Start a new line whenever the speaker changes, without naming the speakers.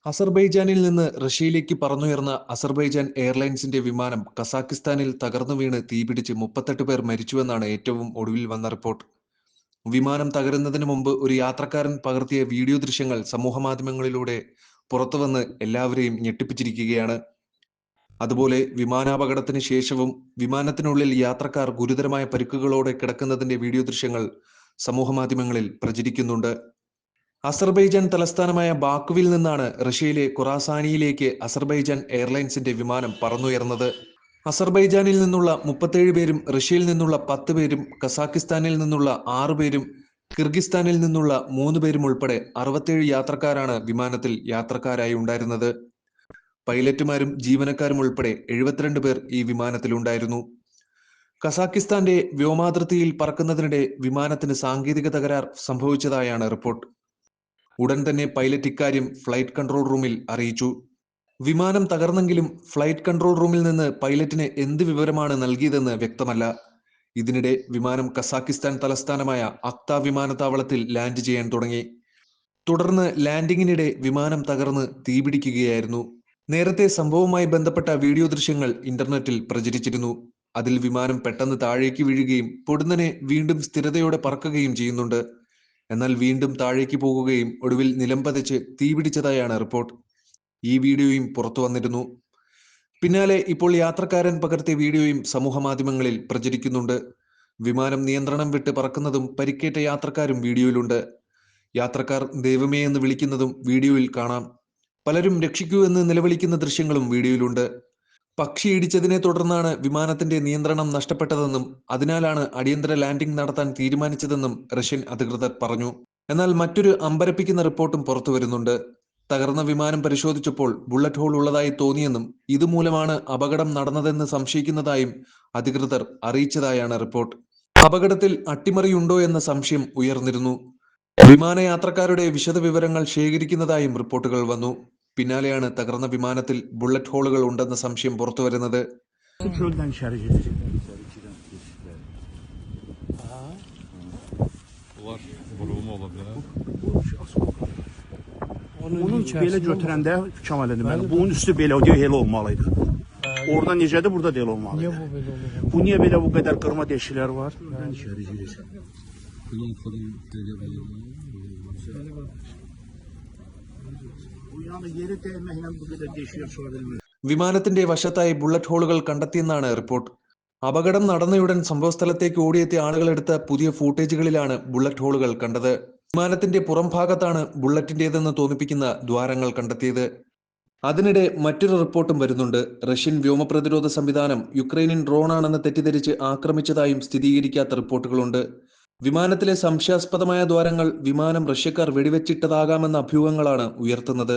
അസർബൈജാനിൽ നിന്ന് റഷ്യയിലേക്ക് പറന്നുയർന്ന അസർബൈജാൻ എയർലൈൻസിന്റെ വിമാനം കസാക്കിസ്ഥാനിൽ തകർന്നു വീണ് തീപിടിച്ച് 38 പേർ മരിച്ചുവെന്നാണ് ഏറ്റവും ഒടുവിൽ വന്ന റിപ്പോർട്ട്. വിമാനം തകരുന്നതിന് മുമ്പ് ഒരു യാത്രക്കാരൻ പകർത്തിയ വീഡിയോ ദൃശ്യങ്ങൾ സമൂഹമാധ്യമങ്ങളിലൂടെ പുറത്തുവന്ന് എല്ലാവരെയും ഞെട്ടിപ്പിച്ചിരിക്കുകയാണ്. അതുപോലെ വിമാനാപകടത്തിന് ശേഷവും വിമാനത്തിനുള്ളിൽ യാത്രക്കാർ ഗുരുതരമായ പരിക്കുകളോടെ കിടക്കുന്നതിന്റെ വീഡിയോ ദൃശ്യങ്ങൾ സമൂഹമാധ്യമങ്ങളിൽ പ്രചരിക്കുന്നുണ്ട്. അസർബൈജാൻ തലസ്ഥാനമായ ബാക്കുവിൽ നിന്നാണ് റഷ്യയിലെ ഖൊറാസാനിയിലേക്ക് അസർബൈജാൻ എയർലൈൻസിന്റെ വിമാനം പറന്നുയർന്നത്. അസർബൈജാനിൽ നിന്നുള്ള 37 പേരും റഷ്യയിൽ നിന്നുള്ള 10 പേരും കസാക്കിസ്ഥാനിൽ നിന്നുള്ള 6 പേരും കിർഗിസ്ഥാനിൽ നിന്നുള്ള 3 പേരും ഉൾപ്പെടെ 67 യാത്രക്കാരാണ് വിമാനത്തിൽ യാത്രക്കാരായി ഉണ്ടായിരുന്നത്. പൈലറ്റുമാരും ജീവനക്കാരും ഉൾപ്പെടെ 72 പേർ ഈ വിമാനത്തിലുണ്ടായിരുന്നു. കസാക്കിസ്ഥാന്റെ വ്യോമാതിർത്തിയിൽ പറക്കുന്നതിനിടെ വിമാനത്തിന് സാങ്കേതിക തകരാർ സംഭവിച്ചതായാണ് റിപ്പോർട്ട്. ഉടൻ തന്നെ പൈലറ്റ് ഇക്കാര്യം ഫ്ലൈറ്റ് കൺട്രോൾ റൂമിൽ അറിയിച്ചു. വിമാനം തകർന്നെങ്കിലും ഫ്ലൈറ്റ് കൺട്രോൾ റൂമിൽ നിന്ന് പൈലറ്റിന് എന്ത് വിവരമാണ് നൽകിയതെന്ന് വ്യക്തമല്ല. ഇതിനിടെ വിമാനം കസാക്കിസ്ഥാൻ തലസ്ഥാനമായ അക്ത വിമാനത്താവളത്തിൽ ലാൻഡ് ചെയ്യാൻ തുടങ്ങി. തുടർന്ന് ലാൻഡിങ്ങിനിടെ വിമാനം തകർന്ന് തീപിടിക്കുകയായിരുന്നു. നേരത്തെ സംഭവവുമായി ബന്ധപ്പെട്ട വീഡിയോ ദൃശ്യങ്ങൾ ഇന്റർനെറ്റിൽ പ്രചരിച്ചിരുന്നു. അതിൽ വിമാനം പെട്ടെന്ന് താഴേക്ക് വീഴുകയും പൊടുന്നനെ വീണ്ടും സ്ഥിരതയോടെ പറക്കുകയും ചെയ്യുന്നുണ്ട്. എന്നാൽ വീണ്ടും താഴേക്ക് പോകുകയും ഒടുവിൽ നിലംപതിച്ച് തീപിടിച്ചതായാണ് റിപ്പോർട്ട്. ഈ വീഡിയോയും പുറത്തു വന്നിരുന്നു. പിന്നാലെ ഇപ്പോൾ യാത്രക്കാരൻ പകർത്തിയ വീഡിയോയും സമൂഹമാധ്യമങ്ങളിൽ പ്രചരിക്കുന്നുണ്ട്. വിമാനം നിയന്ത്രണം വിട്ട് പറക്കുന്നതും പരിക്കേറ്റ യാത്രക്കാരും വീഡിയോയിലുണ്ട്. യാത്രക്കാർ ദൈവമേ എന്ന് വിളിക്കുന്നതും വീഡിയോയിൽ കാണാം. പലരും രക്ഷിക്കൂ എന്ന് നിലവിളിക്കുന്ന ദൃശ്യങ്ങളും വീഡിയോയിലുണ്ട്. പക്ഷി ഇടിച്ചതിനെ തുടർന്നാണ് വിമാനത്തിന്റെ നിയന്ത്രണം നഷ്ടപ്പെട്ടതെന്നും അതിനാലാണ് അടിയന്തര ലാൻഡിംഗ് നടത്താൻ തീരുമാനിച്ചതെന്നും റഷ്യൻ അധികൃതർ പറഞ്ഞു. എന്നാൽ മറ്റൊരു അമ്പരപ്പിക്കുന്ന റിപ്പോർട്ടും പുറത്തു വരുന്നുണ്ട്. തകർന്ന വിമാനം പരിശോധിച്ചപ്പോൾ ബുള്ളറ്റ് ഹോൾ ഉള്ളതായി തോന്നിയെന്നും ഇതുമൂലമാണ് അപകടം നടന്നതെന്ന് സംശയിക്കുന്നതായും അധികൃതർ അറിയിച്ചതായാണ് റിപ്പോർട്ട്. അപകടത്തിൽ അട്ടിമറിയുണ്ടോ എന്ന സംശയം ഉയർന്നിരുന്നു. വിമാനയാത്രക്കാരുടെ വിശദവിവരങ്ങൾ ശേഖരിക്കുന്നതായും റിപ്പോർട്ടുകൾ വന്നു. പിന്നാലെയാണ് തകർന്ന വിമാനത്തിൽ ബുള്ളറ്റ് ഹോളുകൾ ഉണ്ടെന്ന സംശയം പുറത്തുവരുന്നത്.
Onun belə götürəndə Kamal deməli, bunun üstü belə o elə olmalıydı. Orada necədir, burada da elə olmalıdır.
Niyə bu belə olur?
Bu niyə belə bu qədər qırma deşiklər var? Buradan içəri girirsən. Bu yəni yeri dəyməklə bu qədər deşiklər çıxa bilmir.
വിമാനത്തിന്റെ വശത്തായി bullet ഹോളുകൾ കണ്ടെത്തിയെന്നാണ് report. അപകടം നടന്നയുടൻ സംഭവസ്ഥലത്തേക്ക് ഓടിയെത്തിയ ആളുകൾ എടുത്ത പുതിയ ഫൂട്ടേജുകളിലാണ് bullet ഹോളുകൾ കണ്ടത്. വിമാനത്തിന്റെ പുറം ഭാഗത്താണ് ബുള്ളറ്റിന്റേതെന്ന് തോന്നിപ്പിക്കുന്ന ദ്വാരങ്ങൾ കണ്ടെത്തിയത്. അതിനിടെ മറ്റൊരു റിപ്പോർട്ടും വരുന്നുണ്ട്. റഷ്യൻ വ്യോമപ്രതിരോധ സംവിധാനം യുക്രൈനിയൻ ഡ്രോണാണെന്ന് തെറ്റിദ്ധരിച്ച് ആക്രമിച്ചതായും സ്ഥിരീകരിക്കാത്ത റിപ്പോർട്ടുകളുണ്ട്. വിമാനത്തിലെ സംശയാസ്പദമായ ദ്വാരങ്ങൾ വിമാനം റഷ്യക്കാർ വെടിവെച്ചിട്ടതാകാമെന്ന അഭ്യൂഹങ്ങളാണ് ഉയർത്തുന്നത്.